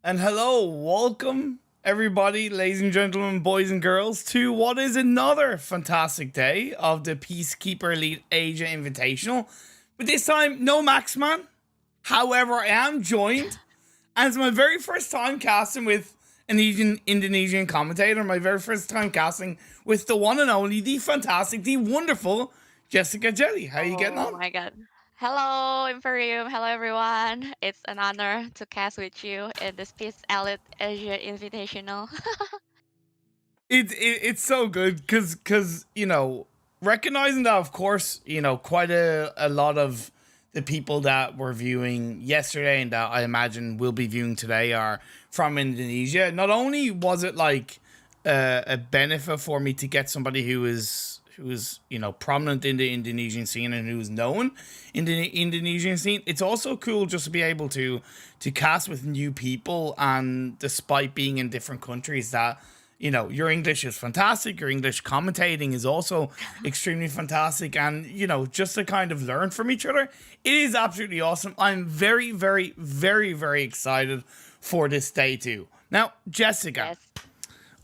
And hello, welcome everybody, ladies and gentlemen, boys and girls, to what is another fantastic day of the Peacekeeper Elite Asia Invitational. But this time, no Maxman. However, I am joined, and it's my very first time casting with an Indonesian commentator, my very first time casting with the one and only, the fantastic, the wonderful Jessica Jelly. How are you getting Oh on? my God. Hello, ImPERium. Hello, everyone. It's an honor to cast with you in this Peace Elite Asia Invitational. It's so good because recognizing that, of course, quite a lot of the people that were viewing yesterday and that I imagine will be viewing today are from Indonesia. Not only was it like a benefit for me to get somebody who is prominent in the Indonesian scene and who's known in the Indonesian scene, it's also cool just to be able to cast with new people, and despite being in different countries, that your English is fantastic, your English commentating is also extremely fantastic, and just to kind of learn from each other, it is absolutely awesome. I'm very, very, very, very excited for this day too. Now, Jessica, Yes.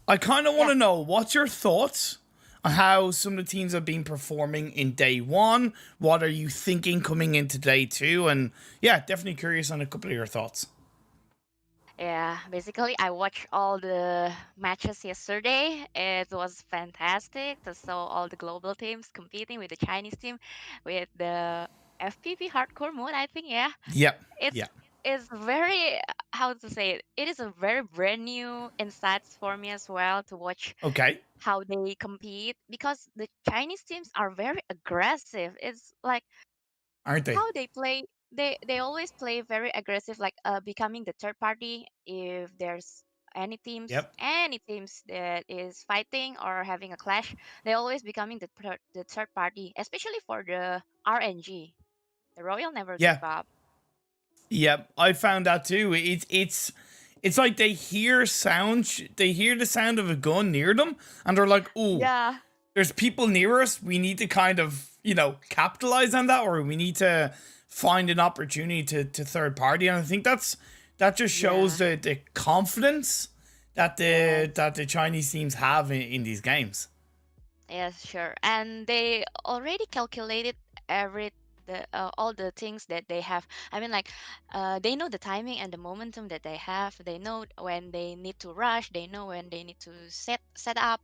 I kind of want Yeah. to know what's your thoughts on how some of the teams have been performing in day one. What are you thinking coming into day two? And yeah, definitely curious on a couple of your thoughts. Yeah. Basically, I watched all the matches yesterday. It was fantastic to saw all the global teams competing with the Chinese team with the FPP hardcore mode, I think. Yeah. Yep. it's Yeah. it's very, how to say it is a very brand new insights for me as well to watch Okay. how they compete, because the Chinese teams are very aggressive. It's like Aren't they? how they play. They always play very aggressive, like becoming the third party if there's Yep. any teams that is fighting or having a clash. They always becoming the third party, especially for the RNG. The Royal never give Yeah. up. Yep. I found that too. It's like they hear sound. They hear the sound of a gun near them, and they're like, "Ooh, Yeah. there's people near us. We need to kind of, capitalize on that, or we need to find an opportunity to third party." And I think that just shows Yeah. the confidence that Yes. the Chinese teams have in these games. Yes, sure. And they already calculated every all the things that they have. I mean, like, they know the timing and the momentum that they have. They know when they need to rush. They know when they need to set up,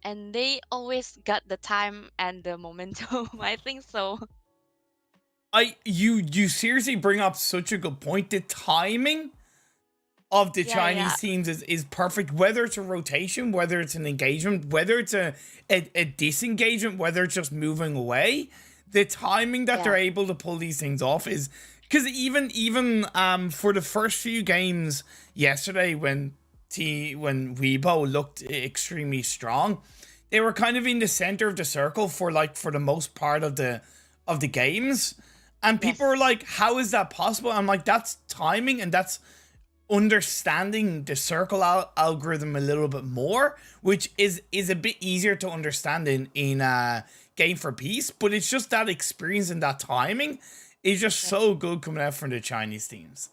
and they always got the time and the momentum. I think so. You seriously bring up such a good point. The timing of the Yeah, yeah, Chinese teams is perfect, whether it's a rotation, whether it's an engagement, whether it's a disengagement, whether it's just moving away. The timing that they're yeah, able to pull these things off is because even for the first few games yesterday when Weibo looked extremely strong, they were kind of in the center of the circle for the most part of the games. And people yes, were like, how is that possible? I'm like, that's timing, and that's understanding the circle algorithm a little bit more, which is a bit easier to understand in Game for Peace, but it's just that experience and that timing is just yes. so good coming out from the Chinese teams.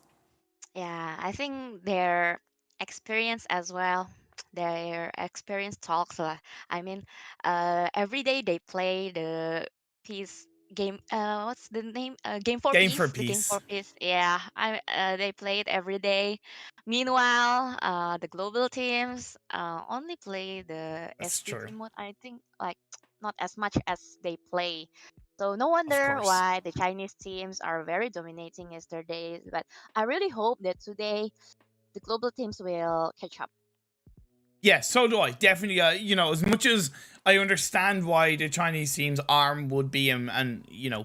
Yeah, I think their experience as well. Their experience talks. I mean, every day they play the peace game. What's the name? Game for Game for peace. The game Peace. for peace. Yeah, they play it every day. Meanwhile, the global teams only play the That's true. SPP mode. I think like not as much as they play. So no Of wonder course. why the Chinese teams are very dominating yesterday. But I really hope that today the global teams will catch up. Yeah, so do I. Definitely, as much as I understand why the Chinese team's arm would be and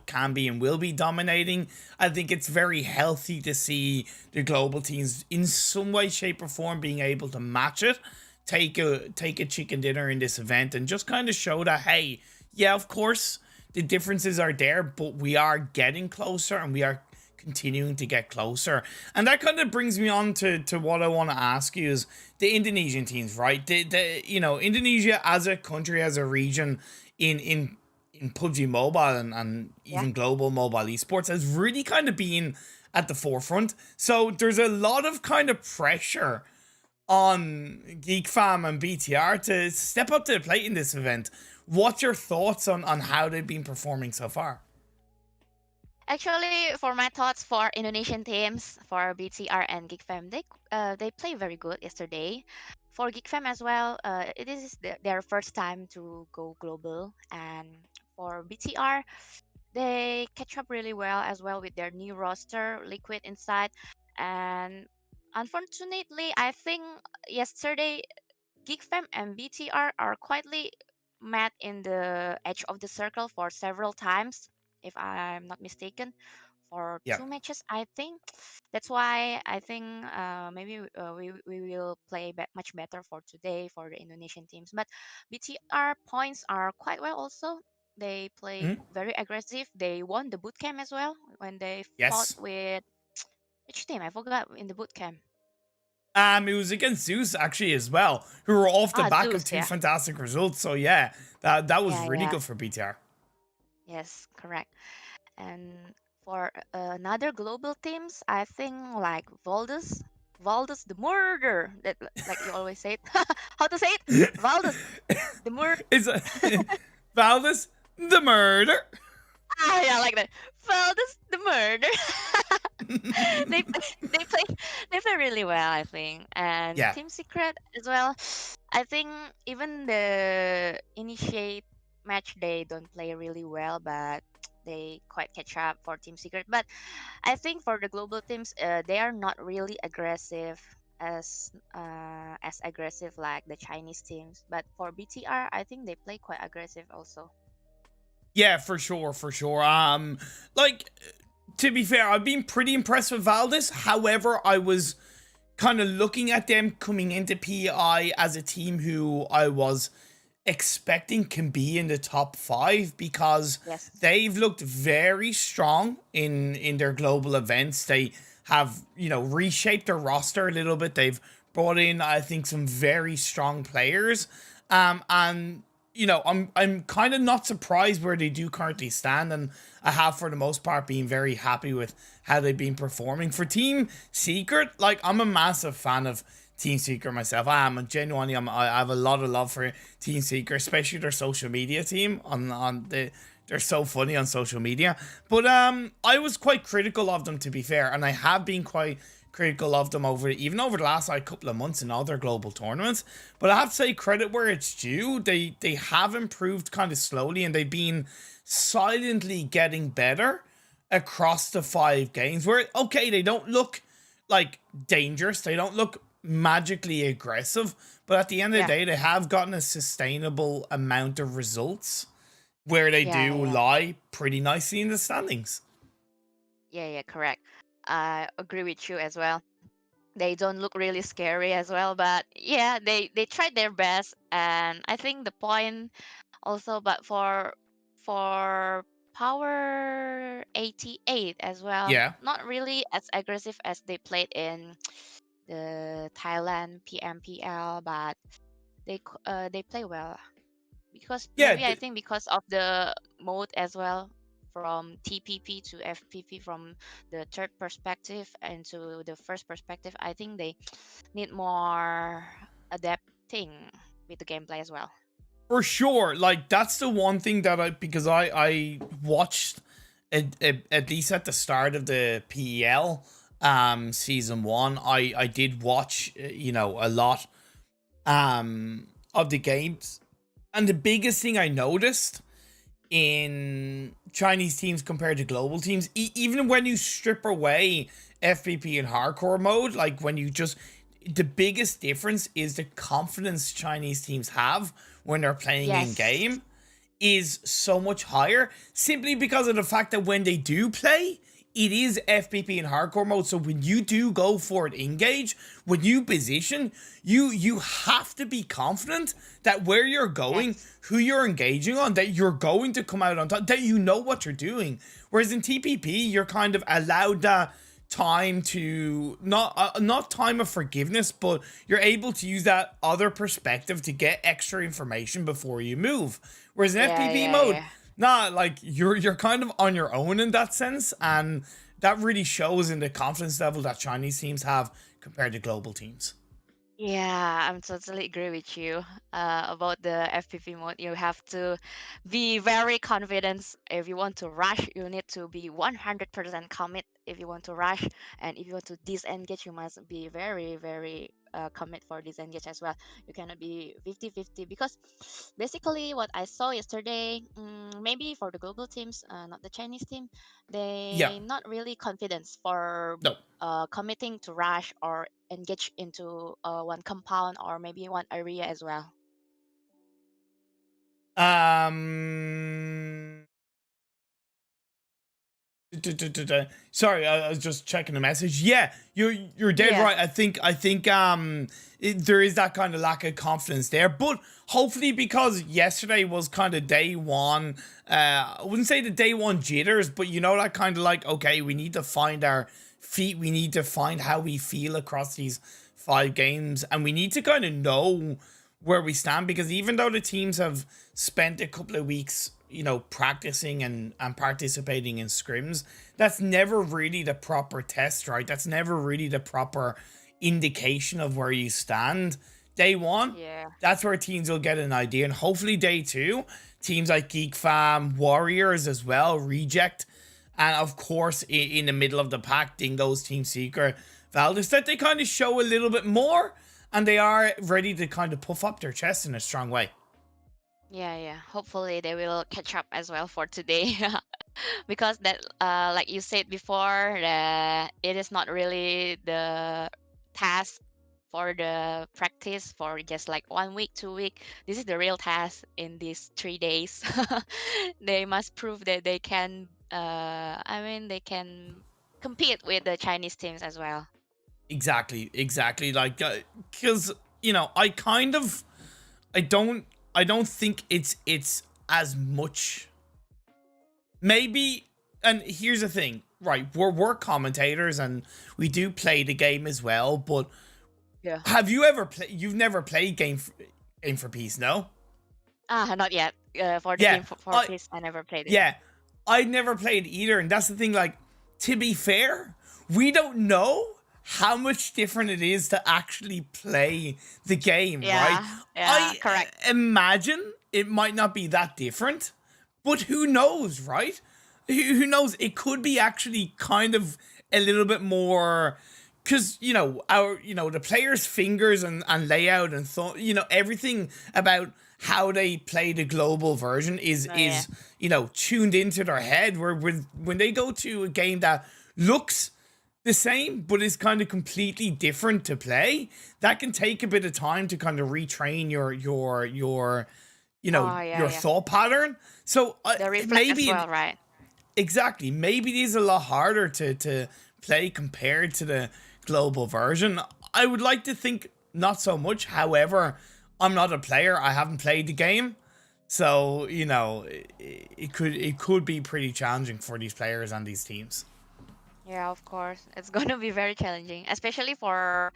can be and will be dominating, I think it's very healthy to see the global teams in some way, shape, or form being able to match it, take a chicken dinner in this event, and just kind of show that, hey, yeah, of course the differences are there, but we are getting closer and we are continuing to get closer. And that kind of brings me on to what I want to ask you is the Indonesian teams, right? Indonesia as a country, as a region in PUBG Mobile and Yeah. even global mobile esports has really kind of been at the forefront. So there's a lot of kind of pressure on Geek Fam and BTR to step up to the plate in this event. What's your thoughts on how they've been performing so far? Actually, for my thoughts for Indonesian teams, for BTR and GeekFam, they play very good yesterday. For GeekFam as well, it is their first time to go global, and for BTR, they catch up really well as well with their new roster, Liquid inside, and unfortunately, I think yesterday GeekFam and BTR are quietly met in the edge of the circle for several times, if I'm not mistaken, for Yeah. 2 matches, I think. That's why I think maybe we will play much better for today for the Indonesian teams. But BTR points are quite well also. They play Mhm. very aggressive. They won the boot camp as well when they fought Yes. with which team? I forgot in the boot camp. It was against Zeus actually as well, who were off the Ah, back of Zeus, two yeah. fantastic results. So yeah, that was Yeah, really yeah. good for BTR. Yes, correct. And for another global teams, I think like Valdus the murder. That like you always say it. How to say it? Valdus the murder. Is Valdus the murder? Ah, yeah, like that. Valdus the murder. they play, they play they play really well, I think. And Yeah. Team Secret as well. I think even the initiate match they don't play really well, but they quite catch up for Team Secret. But I think for the global teams, they are not really aggressive as aggressive like the Chinese teams. But for BTR, I think they play quite aggressive also. Yeah, for sure, for sure. Like, to be fair, I've been pretty impressed with Valdus. However, I was kind of looking at them coming into PEI as a team who I was expecting can be in the top five because Yes. they've looked very strong in their global events. They have, reshaped their roster a little bit. They've brought in, I think, some very strong players. And I'm kind of not surprised where they do currently stand, and I have for the most part been very happy with how they've been performing. For Team Secret, like, I'm a massive fan of Team Secret myself. I have a lot of love for Team Secret, especially their social media team. They're so funny on social media. But I was quite critical of them, to be fair, and I have been quite critical of them over the last couple of months in all their global tournaments. But I have to say credit where it's due. They have improved kind of slowly, and they've been silently getting better across the 5 games. Where okay, they don't look like dangerous. They don't look magically aggressive, but at the end of the Yeah. day, they have gotten a sustainable amount of results where they Yeah. do Yeah. lie pretty nicely in the standings. Yeah. Yeah. Correct. I agree with you as well. They don't look really scary as well, but yeah, they tried their best, and I think the point also. But for Power 88 as well, Yeah. not really as aggressive as they played in the Thailand PMPL, but they play well because Yeah, maybe I think because of the mode as well, from TPP to FPP, from the third perspective and to the first perspective, I think they need more adapting with the gameplay as well. for sure. Like, that's the one thing that because I watched at least at the start of the PEL season 1, I did watch a lot of the games, and the biggest thing I noticed in Chinese teams compared to global teams, even when you strip away FPP and hardcore mode, like when you just, the biggest difference is the confidence Chinese teams have when they're playing in Yes. game is so much higher, simply because of the fact that when they do play, it is FPP and hardcore mode. So when you do go for it engage, when you position, you have to be confident that where you're going, Yes. who you're engaging on, that you're going to come out on top, that you know what you're doing. Whereas in TPP, you're kind of allowed that time to not time of forgiveness, but you're able to use that other perspective to get extra information before you move. Whereas in Yeah, FPP yeah, mode, yeah. nah, like you're kind of on your own in that sense, and that really shows in the confidence level that Chinese teams have compared to global teams. Yeah, I'm totally agree with you about the FPV mode. You have to be very confident. If you want to rush, you need to be 100% commit if you want to rush. And if you want to disengage, you must be very, very commit for disengage as well. You cannot be 50-50 because basically what I saw yesterday, maybe for the global teams, not the Chinese team, Yeah. they not really confident for No. committing to rush or engage into one compound or maybe one area as well. Um. Sorry, I was just checking the message. Yeah, you're dead Yeah, right. There is that kind of lack of confidence there, but hopefully because yesterday was kind of day one. I wouldn't say the day one jitters, but you know that kind of like, okay, we need to find our feet. We need to find how we feel across these 5 games, and we need to kind of know where we stand, because even though the teams have spent a couple of weeks, you know, practicing and participating in scrims, that's never really the proper test, right? That's never really the proper indication of where you stand. Day one, yeah, that's where teams will get an idea. And hopefully day two, teams like Geek Fam, Warriors as well, Reject, and of course in the middle of the pack, Dingo's Team Secret, Valdus, that they kind of show a little bit more and they are ready to kind of puff up their chest in a strong way. yeah, yeah. Hopefully they will catch up as well for today. Because that like you said before, it is not really the task for the practice for just like 1 week 2 week. This is the real task in these 3 days. They must prove that they can they can compete with the Chinese teams as well. Exactly. Like, because you know, I don't, I don't think it's as much. Maybe, and here's the thing, right? We're commentators and we do play the game as well. But Yeah. have you ever played? You've never played Game for Peace, no? Not yet. For the Yeah, game for I peace, I never played it. yeah, I never played either, and that's the thing. Like, to be fair, we don't know how much different it is to actually play the game, right? Yeah, yeah, I correct. imagine it might not be that different, but who knows, right? Who knows? It could be actually kind of a little bit more, because you know the players' fingers and layout and everything about how they play the global version is Oh, yeah. tuned into their head. Where when they go to a game that looks the same but is kind of completely different to play, that can take a bit of time to kind of retrain Oh, yeah, your yeah. thought pattern. So The reflect as maybe well, right? exactly, maybe it is a lot harder to play compared to the global version. I would like to think not so much. However, I'm not a player. I haven't played the game. So, it could be pretty challenging for these players and these teams. Yeah, of course. It's gonna be very challenging, especially for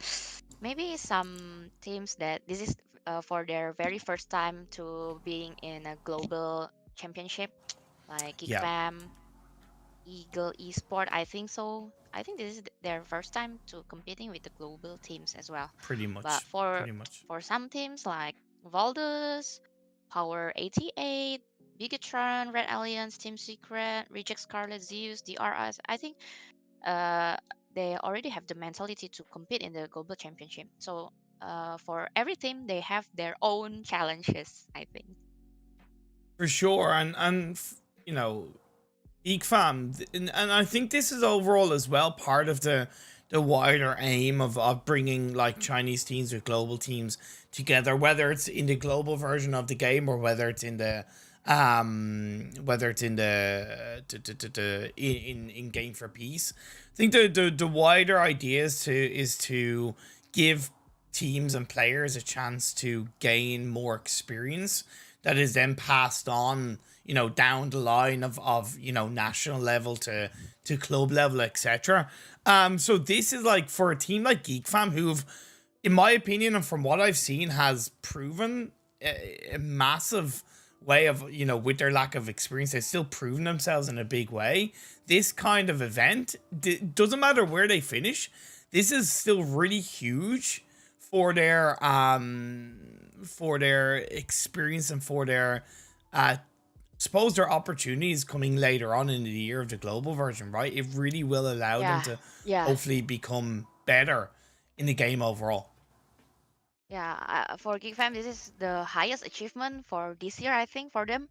maybe some teams that this is for their very first time to being in a global championship, like Geek Yeah, Fam, Eagle Esport. I think so. I think this is their first time to competing with the global teams as well. pretty But much. for Pretty much. some teams like Valdus, Power 88, Bigetron, Red Alliance, Team Secret, Reject Scarlet, Zeus, DRS, I think uh, they already have the mentality to compete in the global championship. So for every team, they have their own challenges, I think. For sure. And you know, Geek Fam, and I think this is overall as well part of the wider aim of bringing like Chinese teams with global teams together, whether it's in the global version of the game or whether it's in the in Game for Peace. I think the wider idea is to give teams and players a chance to gain more experience that is then passed on, down the line of national level to club level, etc. So this is like for a team like Geek Fam, who've, in my opinion and from what I've seen, has proven a massive way of, with their lack of experience, they've still proven themselves in a big way. This kind of event, doesn't matter where they finish, this is still really huge for their experience and for their suppose their opportunities coming later on in the year of the global version, right? It really will allow them Yeah, to yeah, hopefully become better in the game overall. yeah. For Geek Fam, this is the highest achievement for this year, I think, for them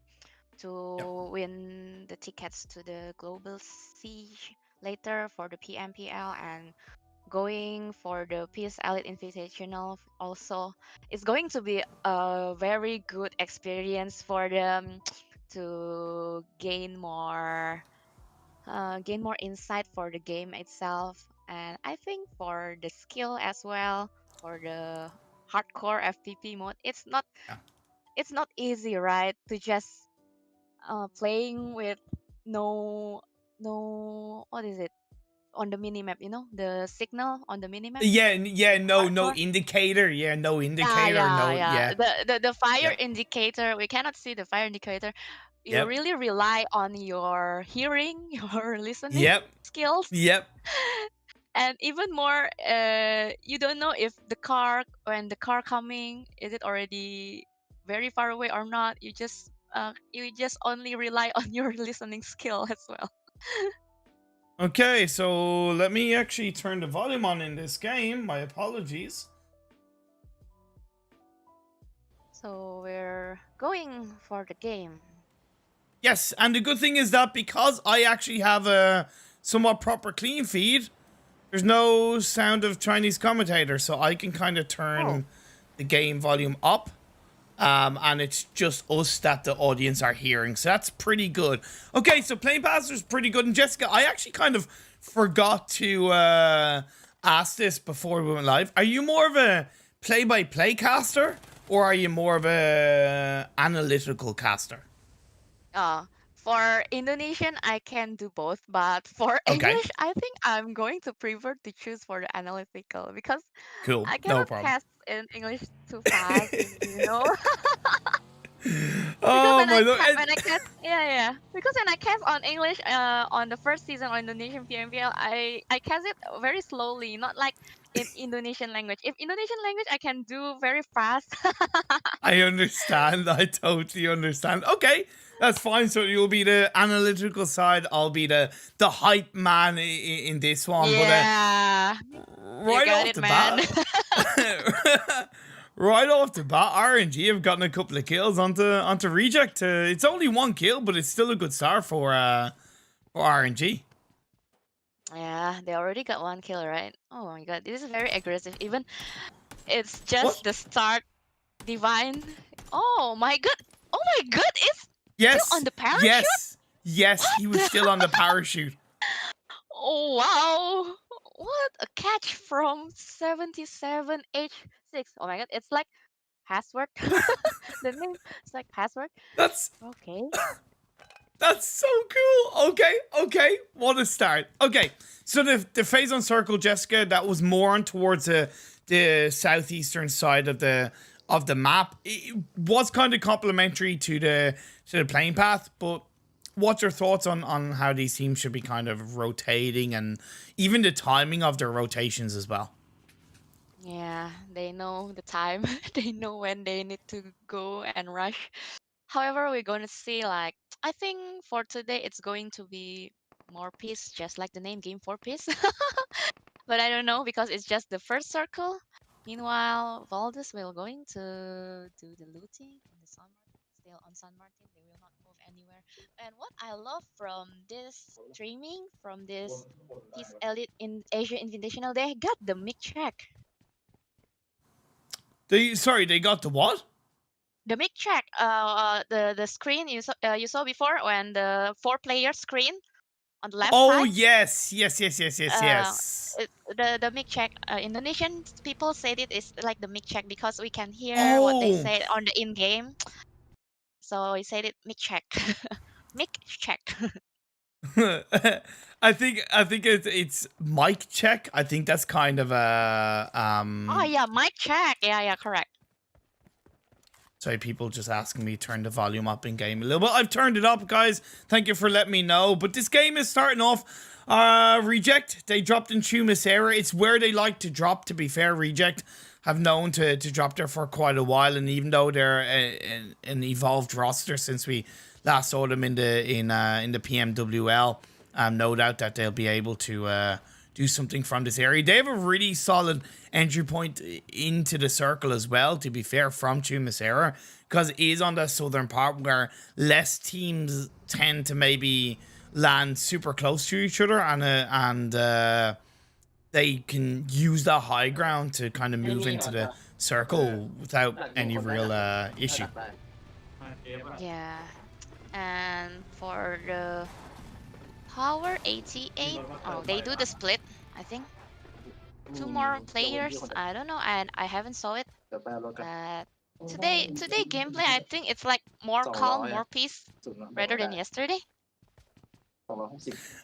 Yep. to win the tickets to the global siege later for the PMPL and going for the Peace Elite Invitational also. It's going to be a very good experience for them to gain more insight for the game itself, and I think for the skill as well, for the hardcore FPP mode, Yeah. it's not easy, right, to just playing with no what is it on the minimap, the signal on the minimap, Yeah, no hardcore. indicator. Yeah, no Yeah, indicator. yeah, No, yeah. yeah. The fire Yep. indicator, we cannot see the fire indicator. You Yep. really rely on your hearing, your listening Yep. skills. Yep. And even more, you don't know if when the car coming, is it already very far away or not. You just only rely on your listening skill as well. Okay, so let me actually turn the volume on in this game. My apologies. So we're going for the game. Yes, and the good thing is that because I actually have a somewhat proper clean feed, there's no sound of Chinese commentators, so I can kind of Oh, turn the game volume up. And it's just us that the audience are hearing, so that's pretty good. Okay, so Playing Pastor's pretty good. And Jessica, I actually kind of forgot to ask this before we went live. Are you more of a play-by-play caster, or are you more of a analytical caster? for Indonesian, I can do both, but for Okay, English, I think I'm going to prefer to choose for the analytical because cool, I no cannot problem. cast in English too fast, you know. Because Oh my god. when I cast, yeah, yeah, because when I cast on English on the first season on Indonesian PMPL, I cast it very slowly, not like in Indonesian language. If Indonesian language I can do very fast. I understand. I totally understand. Okay, that's fine. So you'll be the analytical side. I'll be the hype man in this one. But Yeah, you right got off it, the man. bat, right off the bat, RNG have gotten a couple of kills onto Reject. It's only one kill, but it's still a good start for RNG. Yeah, they already got one kill, right? Oh my god, this is very aggressive. Even it's just What? the start, Divine. Oh my god! Oh my god! It's still on Yes, the parachute. yes, yes. What He was the? still on the parachute. Oh wow! What a catch from 77H6. Oh my god! It's like password. The name is like password. That's Okay. That's so cool. Okay. What a start. Okay, so the phase on circle, Jessica, that was more on towards the southeastern side of the map. It was kind of complementary to the playing path, but what's your thoughts on how these teams should be kind of rotating and even the timing of their rotations as well? Yeah, they know the time. They know when they need to go and rush. However, we're going to see like I think for today it's going to be more peace, just like the name Game for Peace. But I don't know because it's just the first circle. Meanwhile, Valdus will going to do the looting on the San Martin. Still on San Martin, they will not move anywhere. And what I love from this streaming, from this Peace Elite in Asia Invitational, they got the mic check. They got the what? The mic check, the screen you saw before when the four-player screen on the left Oh side. yes. The mic check. Indonesian people said it is like the mic check because we can hear what they Oh, say on the in game. So we said it mic check, mic check. I think it's mic check. I think that's kind of a Oh yeah, mic check. Yeah, yeah, correct. Sorry, people just asking me to turn the volume up in game a little bit. I've turned it up, guys. Thank you for letting me know. But this game is starting off. Reject, they dropped in Chumisera. It's where they like to drop, to be fair. Reject have known to drop there for quite a while. And even though they're an evolved roster since we last saw them in the PMWL, no doubt that they'll be able to do something from this area. They have a really solid entry point into the circle as well, to be fair, from Chumisera, because it is on the southern part where less teams tend to maybe land super close to each other, and they can use that high ground to kind of move into the circle without any real issue. Yeah, and for the Power 88, oh, they do the split, I think. 2 more players, I don't know, and I haven't saw it. Today gameplay, I think it's like more calm, more peace, rather than yesterday.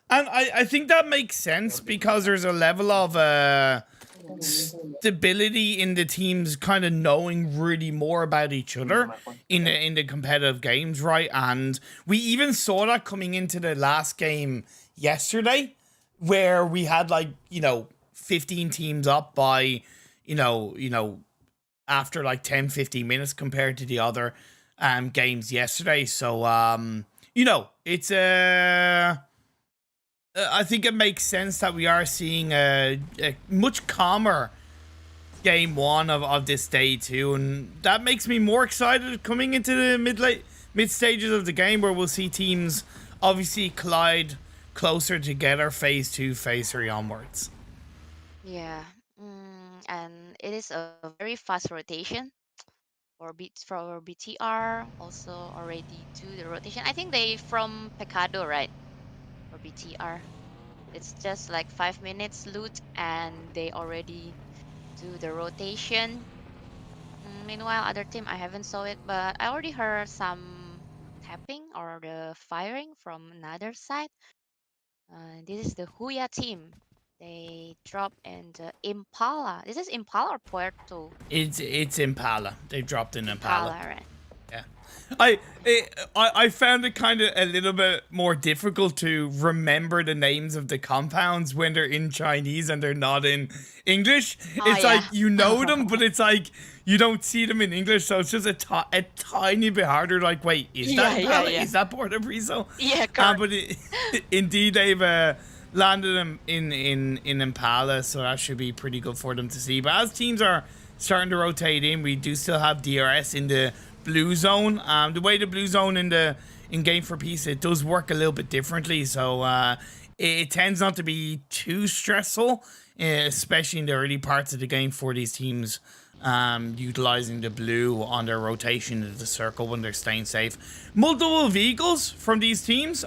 And I think that makes sense because there's a level of stability in the teams kind of knowing really more about each other in the competitive games, right? And we even saw that coming into the last game yesterday, where we had 15 teams up by after 10-15 minutes compared to the other games yesterday. So it's I think it makes sense that we are seeing a much calmer game one of this day too, and that makes me more excited coming into the mid stages of the game, where we'll see teams obviously collide closer together, phase 2, phase 3 onwards. Yeah, and it is a very fast rotation for BTR. Also already do the rotation. I think they from Pecado, right? For BTR, it's just like 5 minutes loot, and they already do the rotation. Meanwhile, other team I haven't saw it, but I already heard some tapping or the firing from another side. This is the Huya team. They drop in the Impala. This is Impala or Puerto? It's Impala. They dropped in Impala. Right? Yeah. I found it kind of a little bit more difficult to remember the names of the compounds when they're in Chinese and they're not in English. It's like you know them, but it's like you don't see them in English, so it's just a tiny bit harder. Like, wait, is that Impala? Is that Puerto Riso? Yeah, correct. But indeed, they've landed them in Impala, so that should be pretty good for them to see. But as teams are starting to rotate in, we do still have DRS in the blue zone. The way the blue zone in Game for Peace, it does work a little bit differently, so it tends not to be too stressful, especially in the early parts of the game for these teams, utilizing the blue on their rotation into the circle when they're staying safe. Multiple vehicles from these teams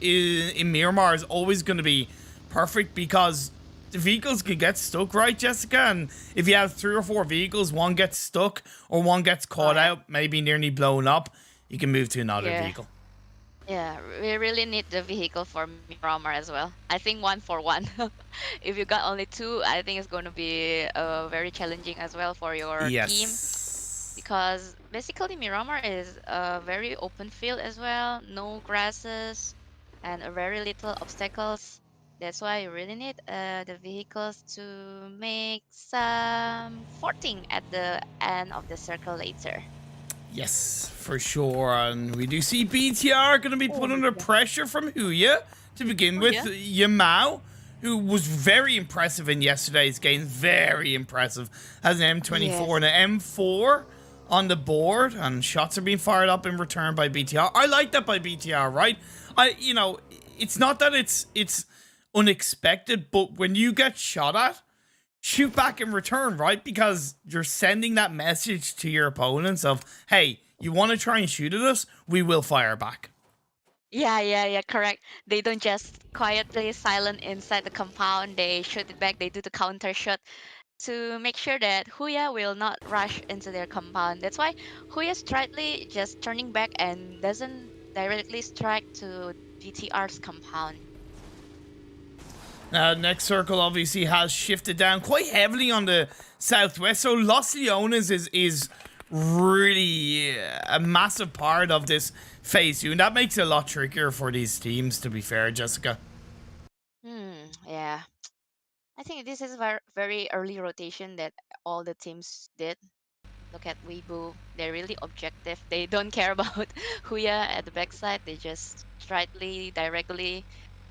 in Miramar is always going to be perfect, because the vehicles can get stuck, right, Jessica? And if you have 3 or 4 vehicles, one gets stuck or one gets caught out, maybe nearly blown up, you can move to another vehicle. Yeah, we really need the vehicle for Miramar as well. I think 1 for 1. If you got only 2, I think it's going to be very challenging as well for your team. Because basically Miramar is a very open field as well. No grasses and very little obstacles. That's why you really need the vehicles to make some forting at the end of the circle later. Yes, for sure. And we do see BTR going to be put under pressure from Huya to begin with. Yamao, who was very impressive in yesterday's game, very impressive, has an M24 and an M4 on the board, and shots are being fired up in return by BTR. I like that by BTR, right? It's not that it's unexpected, but when you get shot at, shoot back in return, right? Because you're sending that message to your opponents of, hey, you want to try and shoot at us? We will fire back. Yeah, correct. They don't just quietly silent inside the compound. They shoot it back. They do the counter shot to make sure that Huya will not rush into their compound. That's why Huya straightly just turning back and doesn't directly strike to GTR's compound. Next circle obviously has shifted down quite heavily on the southwest. So Los Leones is really a massive part of this phase 2, and that makes it a lot trickier for these teams, to be fair, Jessica. Yeah. I think this is very early rotation that all the teams did. Look at Weibo. They're really objective. They don't care about Huya at the backside. They just straightly, directly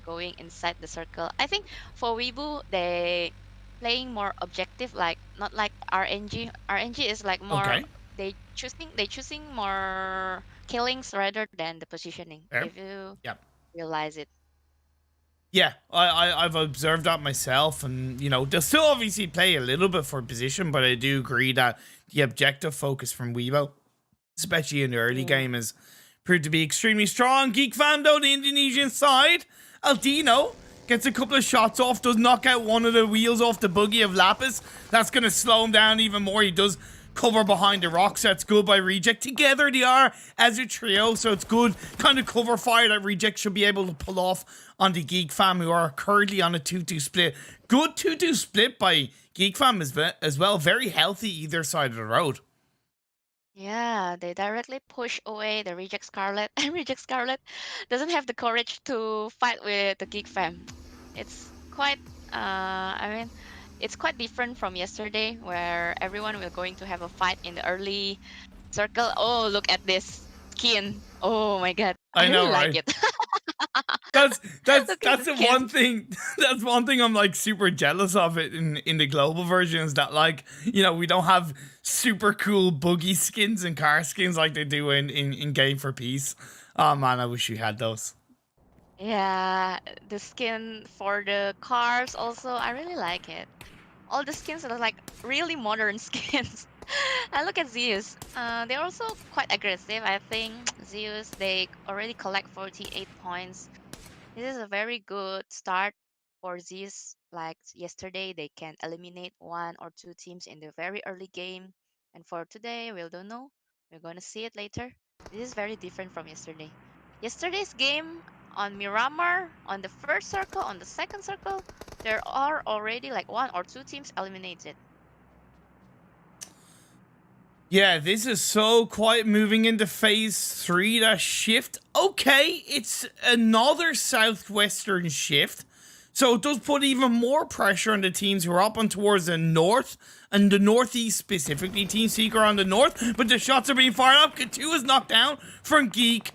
going inside the circle. I think for Weibo, they playing more objective, like not like RNG. RNG is like more Okay, they choosing more killings rather than the positioning. fair. If you Yep. realize it. Yeah, I've observed that myself, and you know they'll still obviously play a little bit for position, but I do agree that the objective focus from Weibo, especially in the early Yeah. game, has proved to be extremely strong. GEEK fam though, the Indonesian side, Aldino gets a couple of shots off, does knock out one of the wheels off the buggy of Lapis. That's gonna slow him down even more. He does cover behind the rocks. That's good by Reject. Together they are as a trio, so it's good kind of cover fire that Reject should be able to pull off on the GEEK fam, who are currently on a 2-2 split. Good 2-2 split by GEEK fam as well. Very healthy either side of the road. Yeah, they directly push away the Reject Scarlet, and Reject Scarlet doesn't have the courage to fight with the Geek Fam. It's quite, I mean, it's quite different from yesterday, where everyone will going to have a fight in the early circle. Oh, look at this skin! Oh my God, I I know, really like right? it. That's Look at the the skin. one thing. That's one thing I'm like super jealous of it in the global version, is that, like, you know, we don't have super cool buggy skins and car skins like they do in Game for Peace. Oh man, I wish we had those. Yeah, the skin for the cars also, I really like it. All the skins are like really modern skins. And look at Zeus. They're also quite aggressive. I think Zeus, they already collect 48 points. This is a very good start for Zeus. Like yesterday, they can eliminate one or two teams in the very early game. And for today, we don't know. We're going to see it later. This is very different from yesterday. Yesterday's game on Miramar, on the first circle, on the second circle, there are already like one or two teams eliminated. Yeah, this is so quite moving into phase 3. That shift. Okay, it's another southwestern shift. So it does put even more pressure on the teams who are up and towards the north and the northeast specifically. Team Seeker on the north, but the shots are being fired up. K2 is knocked down from GEEK.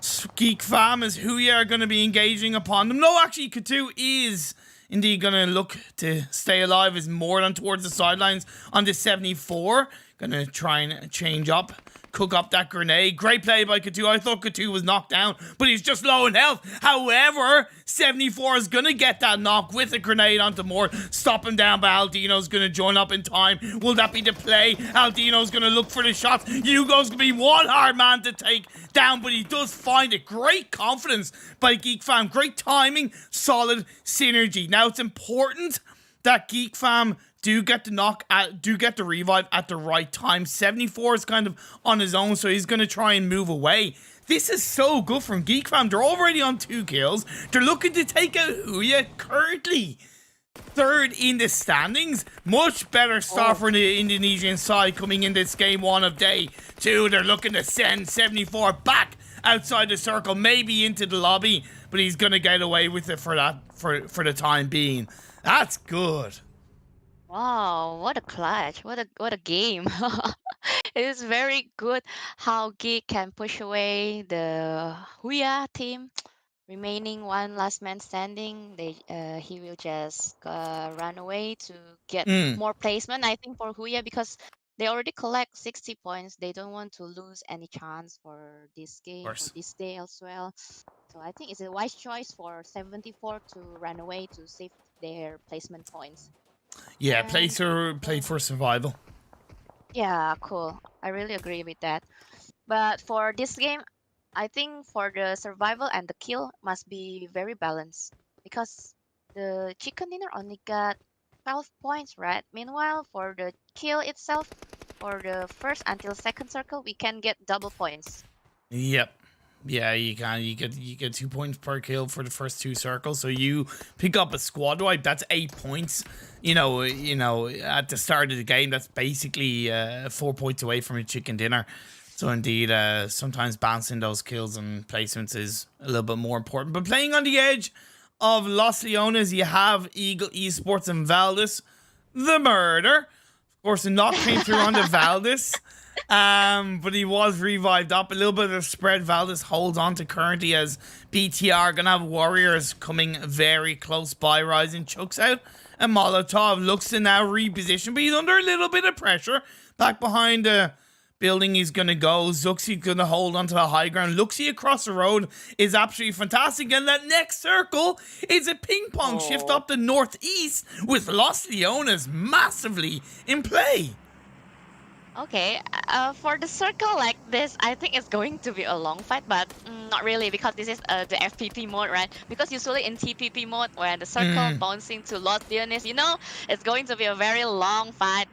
GEEK fam as Huya are going to be engaging upon them. No, actually, K2 is indeed going to look to stay alive, is more than towards the sidelines on the 74. Gonna try and change up, cook up that grenade. Great play by K2. I thought K2 was knocked down, but he's just low in health. However, 74 is gonna get that knock with a grenade onto Moore. Stop him down, but Aldino's gonna join up in time. Will that be the play? Aldino's gonna look for the shots. Hugo's gonna be one hard man to take down, but he does find it. Great confidence by GEEK fam. Great timing, solid synergy. Now it's important that GEEK fam do get the revive at the right time. 74 is kind of on his own, so he's going to try and move away. This is so good from GEEK fam. They're already on 2 kills. They're looking to take out Huya, currently third in the standings. Much better start for the Indonesian side coming in this game 1 of day 2. They're looking to send 74 back outside the circle, maybe into the lobby, but he's going to get away with it for the time being. That's good. Wow, what a clutch. What a game. It is very good how Geek can push away the Huya team. Remaining one last man standing, he will just run away to get more placement. I think for Huya, because they already collect 60 points, they don't want to lose any chance for this game, for this day as well. So I think it's a wise choice for 74 to run away to save their placement points. Yeah, And play for survival. yeah, cool. I really agree with that. But for this game, I think for the survival and the kill must be very balanced, because the chicken dinner only got 12 points, right? Meanwhile, for the kill itself, for the first until second circle, we can get double points. Yep. Yeah, you can. You get 2 points per kill for the first 2 circles. So you pick up a squad wipe. That's 8 points. You know, at the start of the game, that's basically 4 points away from a chicken dinner. So indeed, sometimes balancing those kills and placements is a little bit more important. But playing on the edge of Los Leones, you have Eagle Esports and Valdus, the murder. Of course, the knock came through on the Valdus. But he was revived up. A little bit of a spread. Valdus holds on to currently as BTR gonna have Warriors coming very close by. Rising chucks out and Molotov looks to now reposition, but he's under a little bit of pressure. Back behind the building he's gonna go. Zuxi gonna hold onto the high ground. Luxie across the road is absolutely fantastic. And that next circle is a ping pong shift up the northeast with Los Leones massively in play. Okay, for the circle like this, I think it's going to be a long fight, but not really, because this is the FPP mode, right? Because usually in TPP mode, when the circle bouncing to Los Leones, you know, it's going to be a very long fight.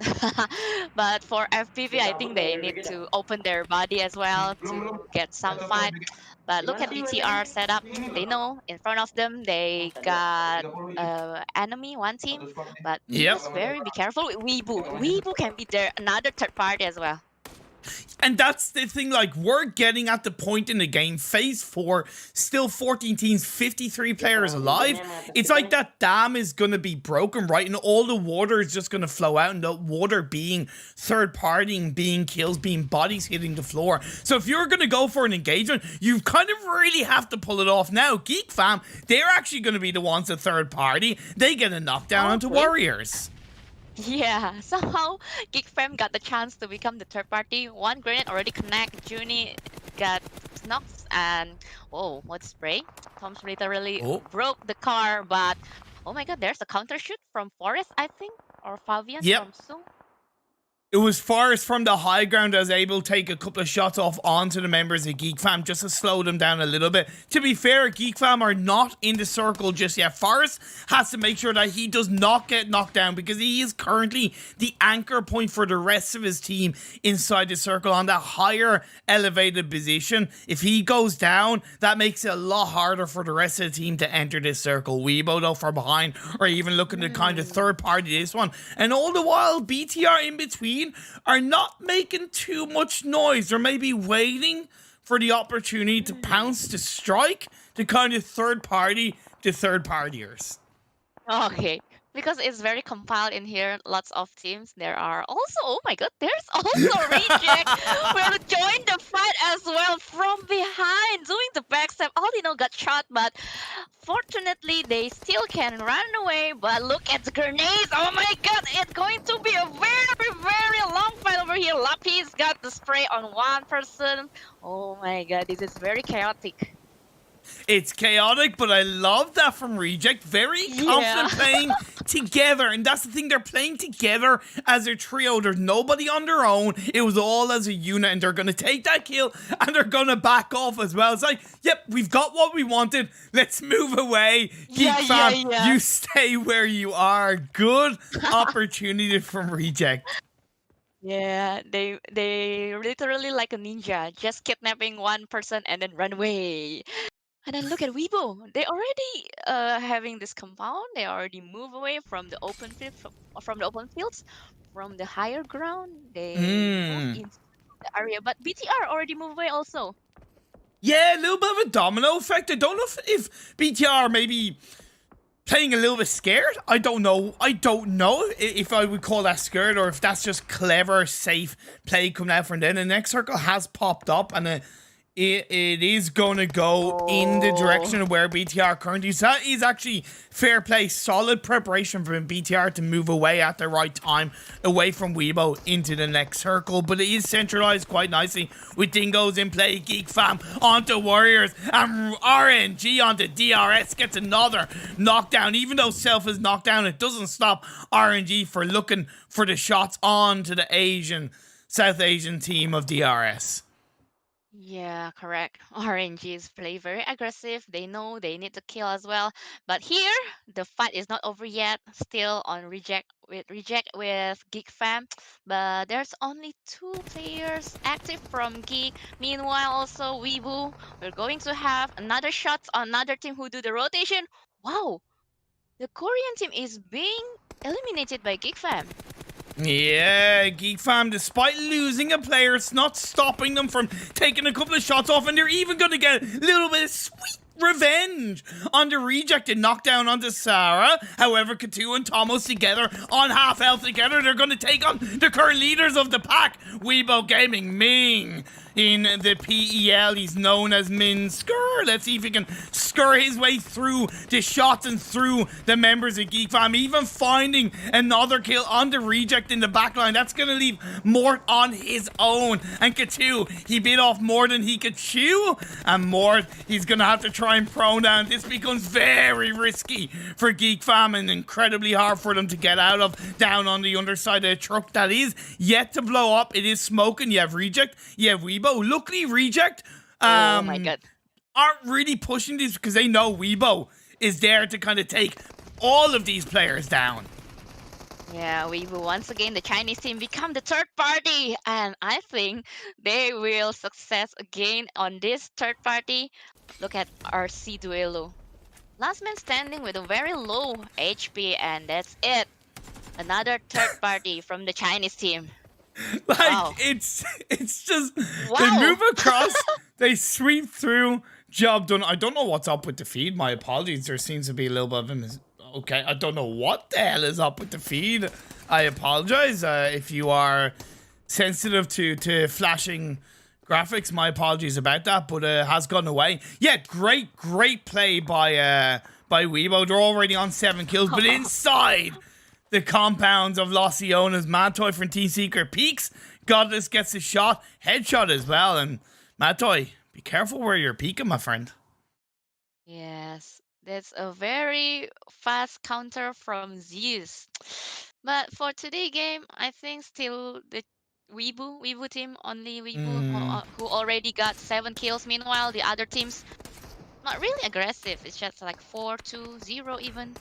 But for FPP, I think they need to open their body as well to get some fight. But look at BTR setup. They know in front of them they got enemy, one team. But just be careful with Weibo. Weibo can be there, another third party as well. And that's the thing, like, we're getting at the point in the game, phase 4, still 14 teams, 53 players alive. It's like that dam is going to be broken, right? And all the water is just going to flow out, and the water being third party, being kills, being bodies hitting the floor. So if you're going to go for an engagement, you kind of really have to pull it off now. GEEK fam, they're actually going to be the ones at third party. They get a knockdown onto Warriors. Yeah, somehow GEEK fam got the chance to become the third party. One grenade already connect. Junie got knocked, and oh, what spray? Tom's literally broke the car, but oh my god, there's a counter shoot from Forest, I think, or Fabian from Sung. It was Forrest from the high ground that was able to take a couple of shots off onto the members of GEEK fam just to slow them down a little bit. To be fair, GEEK fam are not in the circle just yet. Forrest has to make sure that he does not get knocked down because he is currently the anchor point for the rest of his team inside the circle on that higher elevated position. If he goes down, that makes it a lot harder for the rest of the team to enter this circle. Weibo, though, from behind, or even looking to kind of third party this one. And all the while, BTR in between are not making too much noise. They're maybe waiting for the opportunity to pounce, to strike, to kind of third party to third partiers. Okay, because it's very compiled in here, lots of teams. There are also, oh my god, there's also Reject will join the fight as well from behind, doing the backstab. Aldino got shot, but fortunately they still can run away. But look at the grenades, oh my god, it's going to be a very long fight over here. Lapis got the spray on one person. Oh my god, this is very chaotic. It's chaotic, but I love that from Reject. Very confident playing together. And that's the thing, they're playing together as a trio. There's nobody on their own. It was all as a unit, and they're going to take that kill, and they're going to back off as well. It's like, yep, we've got what we wanted. Let's move away. GEEK fam, you stay where you are. Good opportunity from Reject. Yeah, they literally like a ninja, just kidnapping one person and then run away. And then look at Weibo. They already having this compound. They already move away from the open field, from the open fields, from the higher ground. They move into the area, but BTR already moved away also. Yeah, a little bit of a domino effect. I don't know if BTR maybe playing a little bit scared. I don't know if I would call that scared or if that's just clever, safe play coming out from then. The next circle has popped up, and it is going to go in the direction of where BTR currently is. That is actually fair play. Solid preparation from BTR to move away at the right time, away from Weibo into the next circle. But it is centralized quite nicely with Dingoz in play. GEEK fam onto Warriors, and RNG onto DRS gets another knockdown. Even though Self is knocked down, it doesn't stop RNG for looking for the shots onto the South Asian team of DRS. Yeah, correct. Oranges play very aggressive. They know they need to kill as well. But here, the fight is not over yet. Still on reject with Geek Fam. But there's only two players active from Geek. Meanwhile, also Weibo. We're going to have another shots on another team who do the rotation. Wow, the Korean team is being eliminated by Geek Fam. Yeah, Geek Fam, despite losing a player, it's not stopping them from taking a couple of shots off, and they're even going to get a little bit of sweet revenge on the rejected knockdown onto Sarah. However, Katu and Thomas together on half health together, they're going to take on the current leaders of the pack, Weibo Gaming, Ming. In the PEL, he's known as Min Skur. Let's see if he can scur his way through the shots and through the members of Geek Fam. Even finding another kill on the reject in the backline. That's going to leave Mort on his own. And Katu, he bit off more than he could chew. And Mort, he's going to have to try and prone down. This becomes very risky for Geek Fam and incredibly hard for them to get out of. Down on the underside of the truck that is yet to blow up. It is smoking. You have reject. You have Weibo. Luckily, reject Oh my god. aren't really pushing these because they know Weibo is there to kind of take all of these players down. Yeah, we will once again the Chinese team become the third party, and I think they will success again on this third party. Look at RC Duelo. Last man standing with a very low HP, and that's it. Another third party from the Chinese team. Like Wow. it's just they Wow. move across, they sweep through, job done. I don't know what's up with the feed. My apologies. There seems to be a little bit of a okay. I don't know what the hell is up with the feed. I apologize if you are sensitive to flashing graphics. My apologies about that, but it has gone away. Yeah, great play by Weibo. They're already on 7 kills, but inside the compounds of Los Leones, Matoy from T-Seeker peaks. Godless gets a shot, headshot as well. And Matoy, be careful where you're peeking, my friend. Yes, that's a very fast counter from Zeus. But for today game, I think still the Weibo team, only Weibo who already got 7 kills. Meanwhile, the other teams not really aggressive. It's just like 4-2-0 even.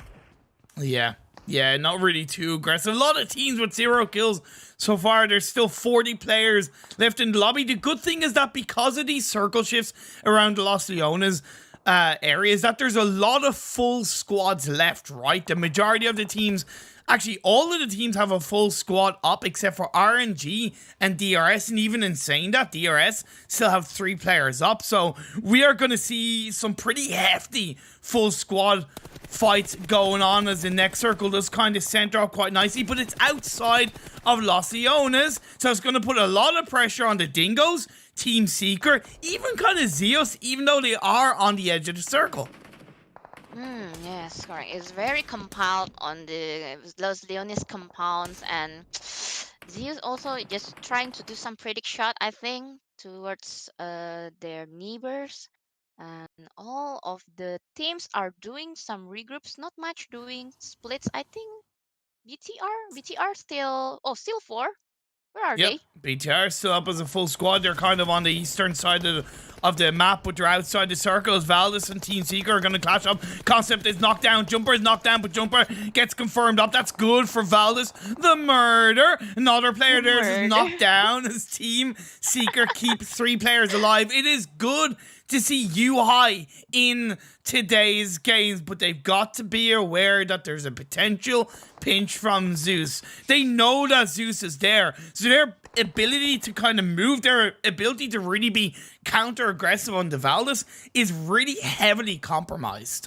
Yeah, not really too aggressive. A lot of teams with 0 kills so far. There's still 40 players left in the lobby. The good thing is that because of these circle shifts around the Los Leones areas, that there's a lot of full squads left, right? The majority of the teams, actually all of the teams have a full squad up except for RNG and DRS. And even in saying that, DRS still have 3 players up. So we are going to see some pretty hefty full squad fights going on as the next circle does kind of center up quite nicely, but it's outside of Los Leones, so it's going to put a lot of pressure on the Dingoz, Team Seeker, even kind of Zeus, even though they are on the edge of the circle. Yes, correct. It's very compiled on the Los Leones compounds, and Zeus also just trying to do some predict shot, I think, towards their neighbors. And all of the teams are doing some regroups, not much doing splits. I think BTR still 4. Where are Yep, they? BTR still up as a full squad. They're kind of on the eastern side of the map, but they're outside the circles. Valdus and Team Seeker are going to clash up. Concept is knocked down. Jumper is knocked down, but Jumper gets confirmed up. That's good for Valdus. The murder. Another player there is knocked down as Team Seeker keep 3 players alive. It is good to see UI in today's games, but they've got to be aware that there's a potential pinch from Zeus. They know that Zeus is there, so their ability to kind of move, their ability to really be counter-aggressive on the Valdus is really heavily compromised.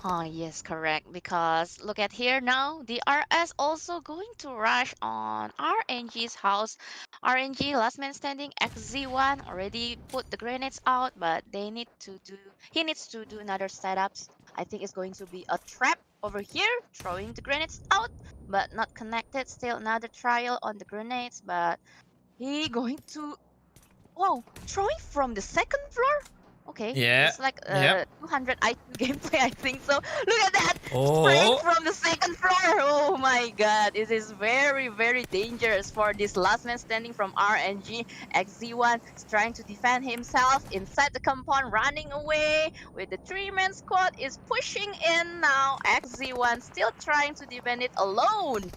Oh, yes, correct. Because look at here now, the RS also going to rush on RNG's house. RNG, last man standing, XZ1 already put the grenades out, but he needs to do another setups. I think it's going to be a trap over here, throwing the grenades out, but not connected. Still another trial on the grenades, but he going to, wow, throwing from the second floor? Okay, Yeah. it's like Yep. 200 IQ gameplay, I think so. Look at that! Spraying Oh. from the second floor! Oh my god, it is very, very dangerous for this last man standing from RNG. XZ1 is trying to defend himself inside the compound, running away with the three-man squad is pushing in now. XZ1 still trying to defend it alone.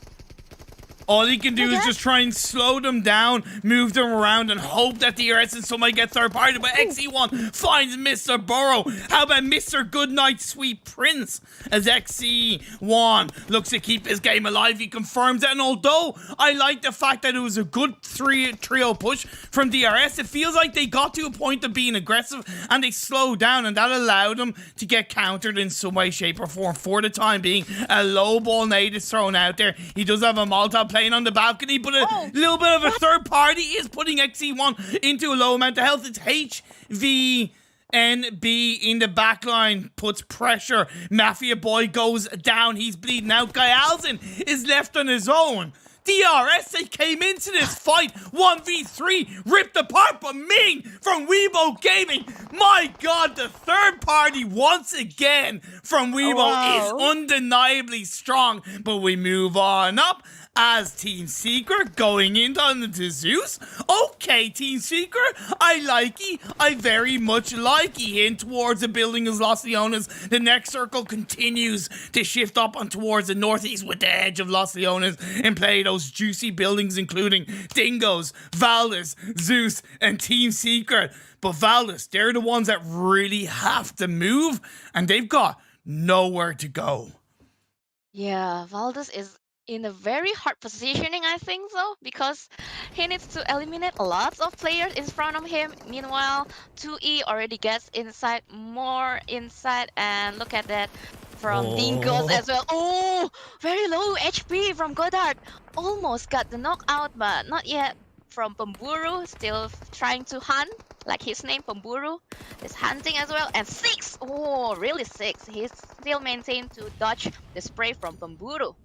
All he can do Look is at just try and slow them down, move them around, and hope that the DRS and somebody get third party. But XE1 finds Mr. Burrow. How about Mr. Goodnight Sweet Prince? As XE1 looks to keep his game alive, he confirms it. And although I like the fact that it was a good trio push from DRS, it feels like they got to a point of being aggressive and they slowed down, and that allowed them to get countered in some way, shape, or form. For the time being, a low ball nade is thrown out there. He does have a Molotov playing on the balcony, but a little bit of a third party is putting XE1 into a low amount of health. It's HVNB in the backline, puts pressure. Mafia Boy goes down. He's bleeding out. Guy Alzen is left on his own. DRS, they came into this fight 1v3, ripped apart, but Ming from Weibo Gaming, my god, the third party once again from Weibo is undeniably strong. But we move on up as Team Secret going into Zeus. Okay, Team Secret, I likey. I very much likey in towards the building of Los Leones. The next circle continues to shift up on towards the northeast with the edge of Los Leones and play those juicy buildings, including Dingoz, Valdus, Zeus, and Team Secret. But Valdus, they're the ones that really have to move, and they've got nowhere to go. Yeah, Valdus is in a very hard positioning, I think so, because he needs to eliminate lots of players in front of him. Meanwhile, 2E already gets inside, more inside, and look at that from Dingoz as well. Oh, very low HP from Goddard. Almost got the knockout, but not yet. From Pemburu, still trying to hunt, like his name, Pemburu, is hunting as well. And 6! Oh, really 6. He's still maintained to dodge the spray from Pemburu.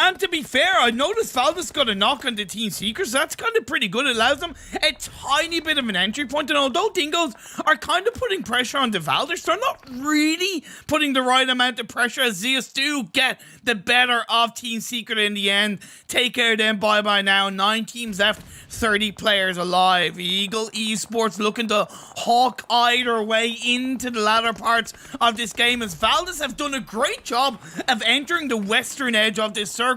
And to be fair, I noticed Valdus got a knock on the Team Seekers. That's kind of pretty good. It allows them a tiny bit of an entry point. And although Dingoz are kind of putting pressure on the Valdus, they're not really putting the right amount of pressure, as Zeus do get the better of Team Secret in the end. Take care of them by now. 9 teams left, 30 players alive. Eagle Esports looking to hawk either way into the latter parts of this game, as Valdus have done a great job of entering the western edge of this circle,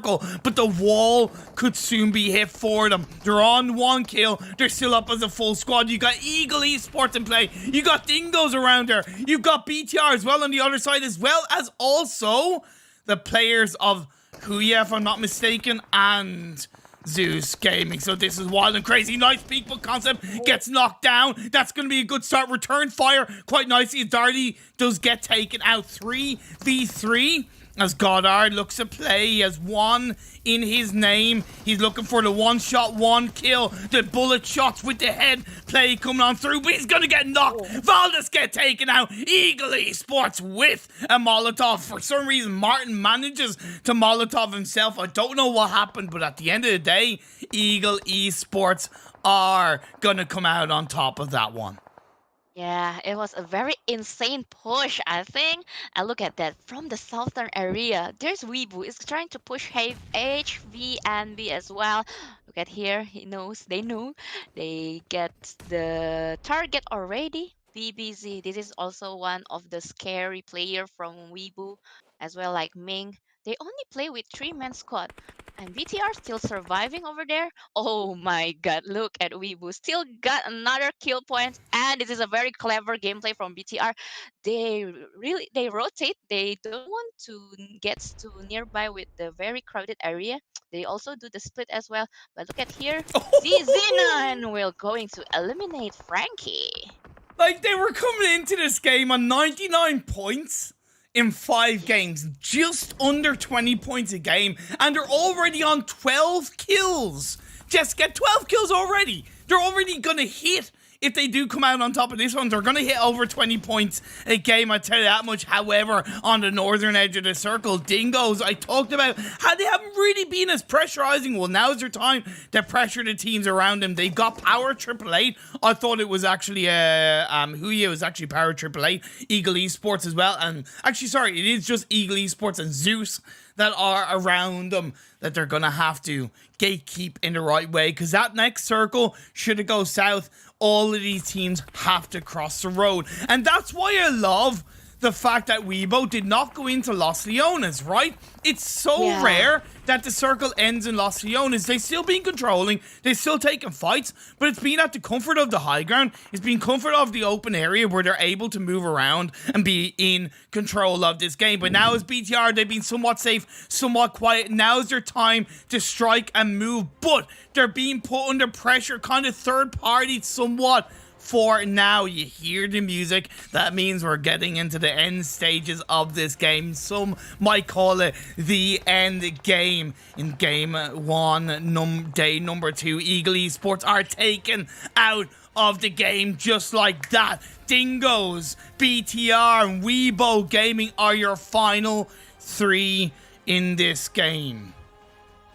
but the wall could soon be hit for them. They're on 1 kill. They're still up as a full squad. You got Eagle Esports in play. You got Dingoz around there. You've got BTR as well on the other side, as well as also the players of Huya, if I'm not mistaken, and Zeus Gaming. So this is wild and crazy. Nice peek, but Concept gets knocked down. That's going to be a good start. Return fire quite nicely. Darty does get taken out. 3v3 as Goddard looks to play. He has 1 in his name. He's looking for the 1 shot, 1 kill. The bullet shots with the head play coming on through, but he's going to get knocked. Valdus get taken out. Eagle Esports with a Molotov. For some reason, Martin manages to Molotov himself. I don't know what happened, but at the end of the day, Eagle Esports are going to come out on top of that one. Yeah, it was a very insane push, I think. And look at that, from the southern area, there's Weibo. It's trying to push HVNB as well. Look at here, they know. They get the target already. BBZ, this is also one of the scary player from Weibo, as well like Ming. They only play with 3-man squad. And BTR still surviving over there. Oh my god, look at Weibo. Still got another kill point. And this is a very clever gameplay from BTR. They rotate. They don't want to get too nearby with the very crowded area. They also do the split as well. But look at here. Z9 will going to eliminate Frankie. Like, they were coming into this game on 99 points in 5 games, just under 20 points a game, and they're already on 12 kills. Just get 12 kills already. They're already gonna hit if they do come out on top of this one, they're going to hit over 20 points a game, I tell you that much. However, on the northern edge of the circle, Dingoz, I talked about how they haven't really been as pressurizing. Well, now's their time to pressure the teams around them. They've got Power Triple Eight. I thought it was actually Huya was actually Power Triple Eight, Eagle Esports as well. And actually, sorry, it is just Eagle Esports and Zeus that are around them that they're going to have to gatekeep in the right way, because that next circle, should it go south, all of these teams have to cross the road. And that's why I love the fact that Weibo did not go into Los Leones, right? It's so rare that the circle ends in Los Leones. They've still been controlling, they've still taken fights, but it's been at the comfort of the high ground. It's been comfort of the open area where they're able to move around and be in control of this game. But now as BTR, they've been somewhat safe, somewhat quiet. Now's their time to strike and move, but they're being put under pressure, kind of third party somewhat. For now, you hear the music. That means we're getting into the end stages of this game. Some might call it the end game. In game one, day number 2, Eagle Esports are taken out of the game just like that. Dingoz, BTR, and Weibo Gaming are your final 3 in this game.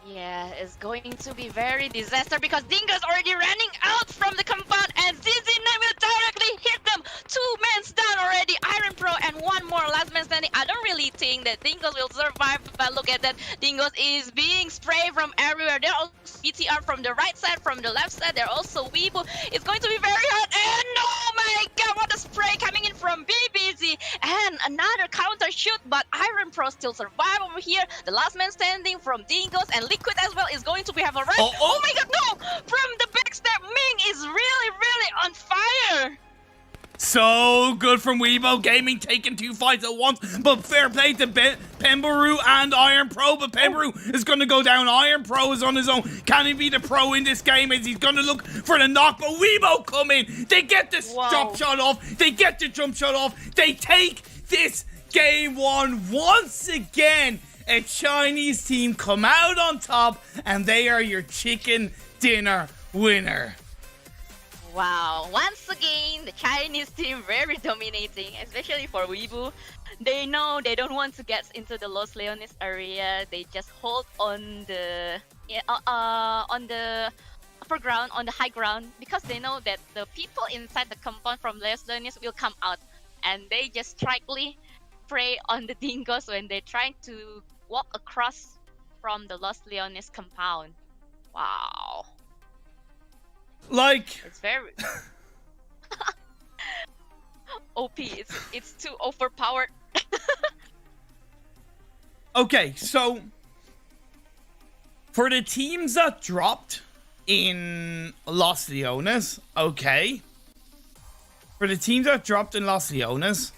Yeah, it's going to be very disaster because Dingo's already running out from the compound and ZZ9 will directly hit them. 2 men down already, Iron Pro and 1 more last man standing. I don't really think that Dingo's will survive, but look at that. Dingo's is being sprayed from everywhere. There are also BTR from the right side, from the left side. There are also Weibo. It's going to be very hard. And oh my god, what a spray coming in from BBZ. And another counter shoot, but Iron Pro still survive over here. The last man standing from Dingo's and Liquid as well is going to have a run. Oh my god, no! From the backstep, Ming is really on fire. So good from Weibo Gaming, taking 2 fights at once, but fair play to Pembaru and Iron Pro, but Pembaru is going to go down. Iron Pro is on his own. Can he be the pro in this game as he's going to look for the knock, but Weibo come in. They get the jump shot off. They get the jump shot off. They take this game 1 once again. A Chinese team come out on top, and they are your chicken dinner winner. Wow, once again, the Chinese team very dominating, especially for Weibo. They know they don't want to get into the Los Leones area. They just hold on the upper ground, on the high ground, because they know that the people inside the compound from Los Leones will come out, and they just strictly prey on the Dingoz when they're trying to walk across from the Los Leones compound. Wow. Like, it's very OP. It's too overpowered. okay, so for the teams that dropped in Los Leones, okay. For the teams that dropped in Los Leones,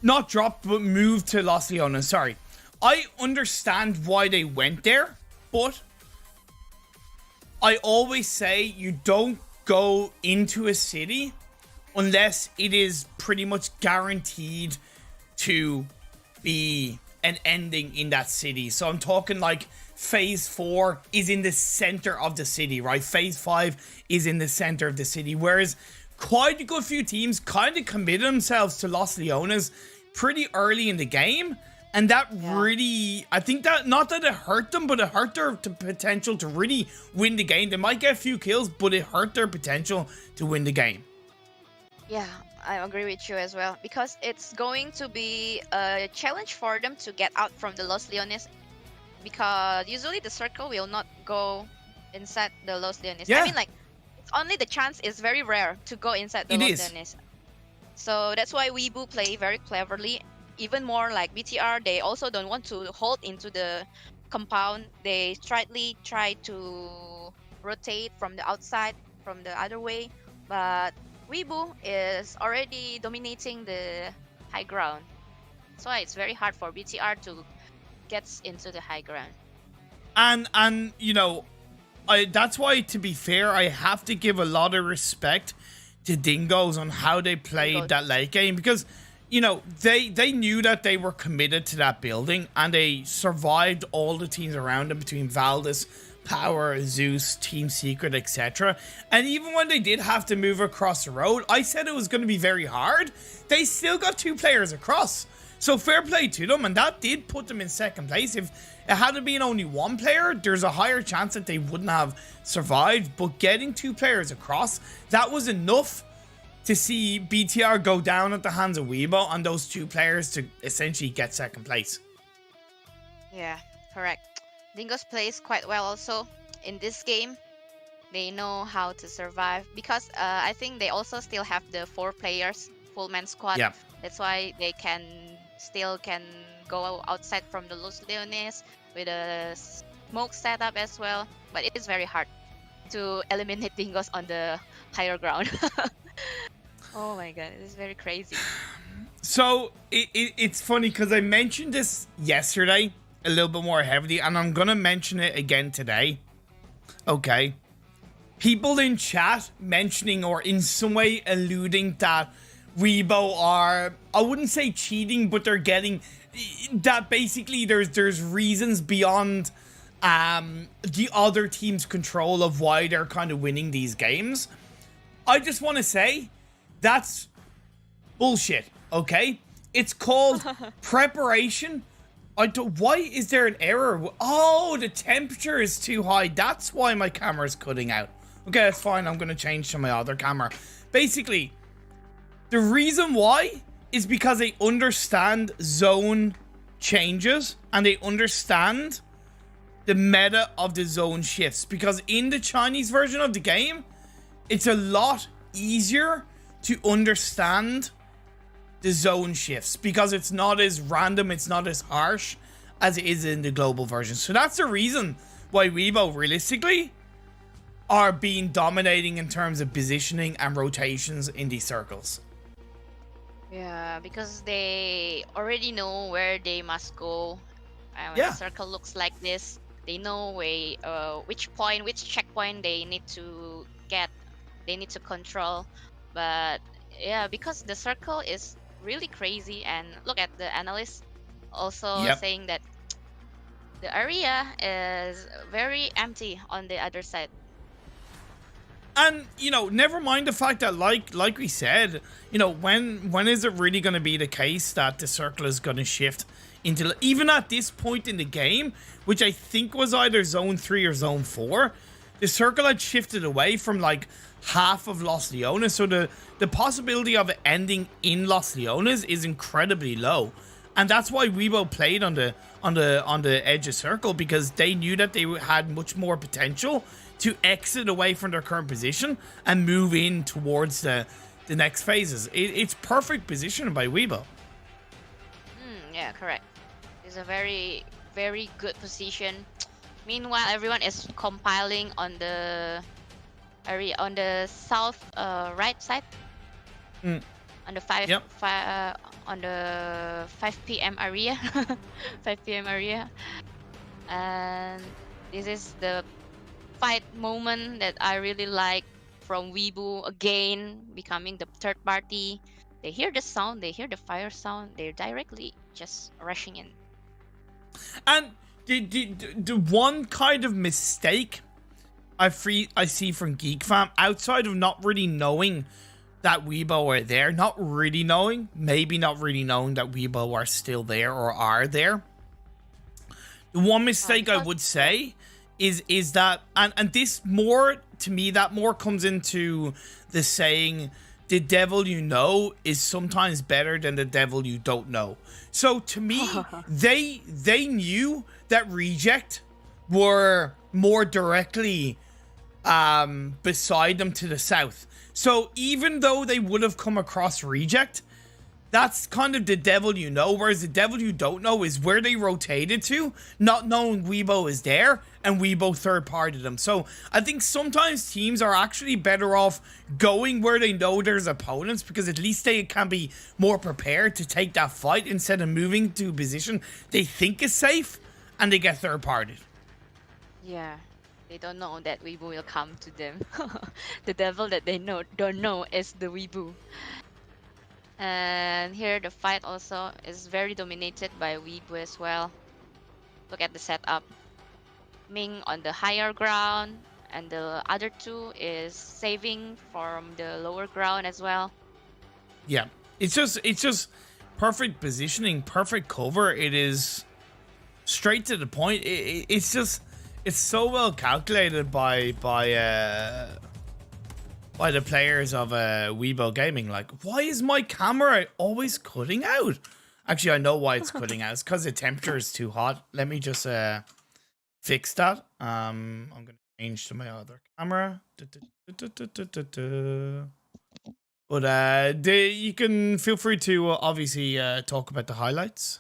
not dropped, but moved to Los Leones, sorry. I understand why they went there, but I always say you don't go into a city unless it is pretty much guaranteed to be an ending in that city. So I'm talking like Phase 4 is in the center of the city, right? Phase 5 is in the center of the city, whereas quite a good few teams kind of committed themselves to Los Leones pretty early in the game, and that really, I think that, not that it hurt them, but it hurt their potential to really win the game. They might get a few kills, but it hurt their potential to win the game. Yeah, I agree with you as well, because it's going to be a challenge for them to get out from the Los Leones, because usually the circle will not go inside the Los Leones. I mean, like, it's only the chance is very rare to go inside the Los Leones. So that's why Weibo play very cleverly. Even more like BTR, they also don't want to hold into the compound. They straightly try to rotate from the outside, from the other way. But Weibo is already dominating the high ground. That's why it's very hard for BTR to get into the high ground. And you know, that's why, to be fair, I have to give a lot of respect to Dingoz on how they played that late game, because you know, they knew that they were committed to that building, and they survived all the teams around them between Valdus, Power, Zeus, Team Secret, etc. And even when they did have to move across the road, I said it was going to be very hard. They still got 2 players across. So fair play to them, and that did put them in second place. If it had been only 1 player, there's a higher chance that they wouldn't have survived. But getting 2 players across, that was enough to see BTR go down at the hands of Weibo and those 2 players to essentially get second place. Yeah, correct. Dingoz plays quite well also in this game. They know how to survive because I think they also still have the 4 players full man squad. Yeah. That's why they can go outside from the Los Leones with a smoke setup as well. But it is very hard to eliminate Dingoz on the higher ground. Oh my god, it is very crazy. So it's funny because I mentioned this yesterday a little bit more heavily, and I'm gonna mention it again today. Okay, people in chat mentioning or in some way alluding that Weibo are, I wouldn't say cheating, but they're getting that basically there's reasons beyond the other team's control of why they're kind of winning these games. I just want to say that's bullshit. Okay, it's called preparation. Why is there an error? Oh, the temperature is too high. That's why my camera is cutting out. Okay, that's fine. I'm going to change to my other camera. Basically, the reason why is because they understand zone changes and they understand the meta of the zone shifts. Because in the Chinese version of the game, it's a lot easier to understand the zone shifts because it's not as random, it's not as harsh as it is in the global version. So that's the reason why Weibo realistically are being dominating in terms of positioning and rotations in these circles. Yeah, because they already know where they must go. When Yeah. the circle looks like this, they know which checkpoint they need to get, they need to control. But yeah, because the circle is really crazy, and look at the analysts also saying that the area is very empty on the other side. And, you know, never mind the fact that, like we said, you know, when is it really going to be the case that the circle is going to shift into, even at this point in the game, which I think was either Zone 3 or Zone 4, the circle had shifted away from, like, half of Los Leones, so the possibility of it ending in Los Leones is incredibly low. And that's why Weibo played on the edge of circle, because they knew that they had much more potential to exit away from their current position and move in towards the next phases. It's perfect positioning by Weibo. Yeah, correct. It's a very, very good position. Meanwhile, everyone is compiling on the area on the south right side. On the 5 p.m. area. 5 p.m. area. And this is the fight moment that I really like from Weibo, again becoming the third party. They hear the sound, they hear the fire sound, they're directly just rushing in. And the one kind of mistake I see from GEEK fam, outside of not really knowing that Weibo are there, maybe not really knowing that Weibo are still there or are there. The one mistake I would say is that, and this more, to me, that more comes into the saying, the devil you know is sometimes better than the devil you don't know. So to me, they knew that Reject were more directly beside them to the south. So even though they would have come across Reject, that's kind of the devil you know, whereas the devil you don't know is where they rotated to, not knowing Weibo is there, and Weibo third-partied them. So I think sometimes teams are actually better off going where they know there's opponents, because at least they can be more prepared to take that fight instead of moving to a position they think is safe, and they get third-partied. Yeah, they don't know that Weibo will come to them. The devil that they don't know is the Weibo. And here the fight also is very dominated by Weibo as well. Look at the setup. Ming on the higher ground, and the other two is saving from the lower ground as well. Yeah, it's just perfect positioning, perfect cover. It is straight to the point. It's so well calculated by the players of Weibo Gaming. Like, why is my camera always cutting out? Actually, I know why it's cutting out. It's because the temperature is too hot. Let me just fix that. I'm gonna change to my other camera. But you can feel free to obviously talk about the highlights.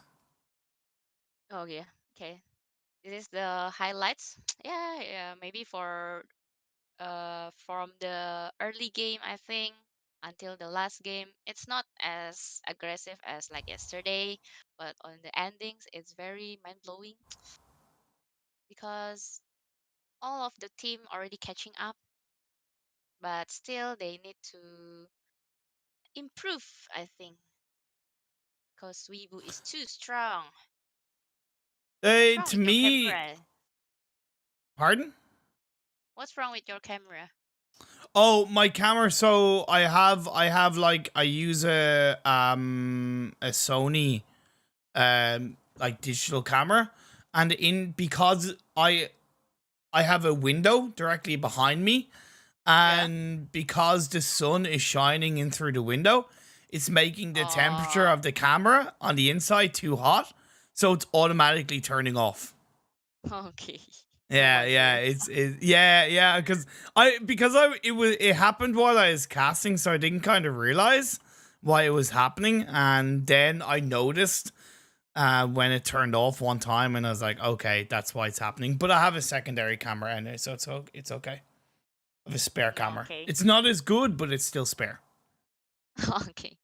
Oh yeah, okay. This is the highlights. Yeah, yeah. Maybe for from the early game, I think, until the last game, it's not as aggressive as like yesterday, but on the endings, it's very mind blowing because all of the team already catching up, but still they need to improve, I think, because Weibo is too strong. What's wrong To with your me, camera? pardon? What's wrong with your camera? Oh, my camera. So I have like I use a Sony like digital camera, and in because I have a window directly behind me, Yeah. and because the sun is shining in through the window, it's making the temperature Oh, of the camera on the inside too hot, so it's automatically turning off. okay. No Yeah, yeah, wonder. yeah, because it happened while I was casting, so I didn't kind of realize why it was happening, and then I noticed when it turned off one time, and I was like, okay, that's why it's happening. But I have a secondary camera in it, so it's okay. I have a spare camera. Okay. It's not as good, but it's still spare. Okay.